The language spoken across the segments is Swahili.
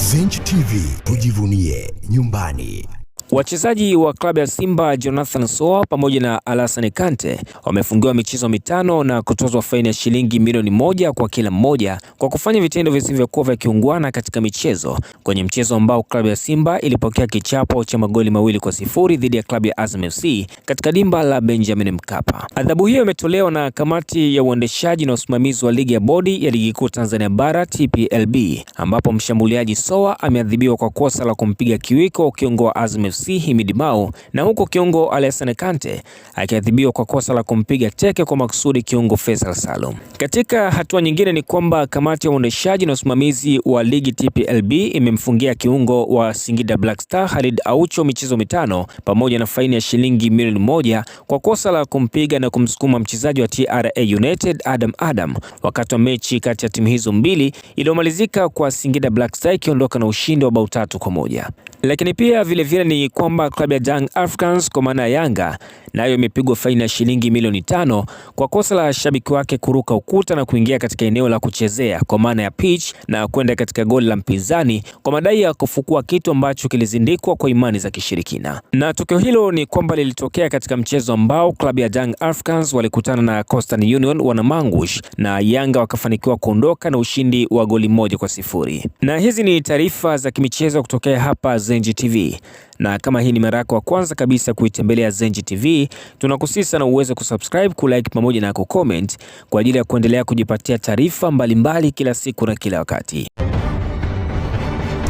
Zenj TV, tujivunie nyumbani. Wachezaji wa klabu ya Simba Jonathan Soa pamoja na Alassane Kante wamefungiwa michezo 5 na kutozwa faini ya shilingi milioni 1 kwa kila mmoja kwa kufanya vitendo visivyokuwa vya kiungwana katika michezo kwenye mchezo ambao klabu ya Simba ilipokea kichapo cha magoli 2-0 dhidi ya klabu ya Azam FC katika dimba la Benjamin Mkapa. Adhabu hiyo imetolewa na kamati ya uendeshaji na usimamizi wa ligi ya bodi ya ligi kuu Tanzania bara TPLB, ambapo mshambuliaji Soa ameadhibiwa kwa kosa la kumpiga kiwiko kiungo wa Azam FC Himidi Mao, na huko kiungo Alassane Kante akiadhibiwa kwa kosa la kumpiga teke kwa makusudi kiungo Faisal Salum. Katika hatua nyingine ni kwamba kamati ya uendeshaji na usimamizi wa ligi TPLB imemfungia kiungo wa Singida Black Star Khalid Aucho michezo 5 pamoja na faini ya shilingi milioni 1 kwa kosa la kumpiga na kumsukuma mchezaji wa TRA United Adam wakati wa mechi kati ya timu hizo mbili iliyomalizika kwa Singida Black Star ikiondoka na ushindi wa bao 3-1. Lakini pia vilevile ni kwamba klabu ya Young Africans kwa maana ya Yanga nayo imepigwa faini ya shilingi milioni 5 kwa kosa la shabiki wake kuruka ukuta na kuingia katika eneo la kuchezea kwa maana ya pitch na kwenda katika goli la mpinzani kwa madai ya kufukua kitu ambacho kilizindikwa kwa imani za kishirikina. Na tukio hilo ni kwamba lilitokea katika mchezo ambao klabu ya Young Africans walikutana na Coastal Union wanamangush na Yanga wakafanikiwa kuondoka na ushindi wa goli 1-0. Na hizi ni taarifa za kimichezo kutokea hapa Zenj TV. Na kama hii ni mara yako ya kwanza kabisa kuitembelea Zenj TV, tunakusihi sana uweze kusubscribe, kulike pamoja na kucomment kwa ajili ya kuendelea kujipatia taarifa mbalimbali kila siku na kila wakati.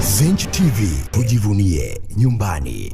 Zenj TV, tujivunie nyumbani.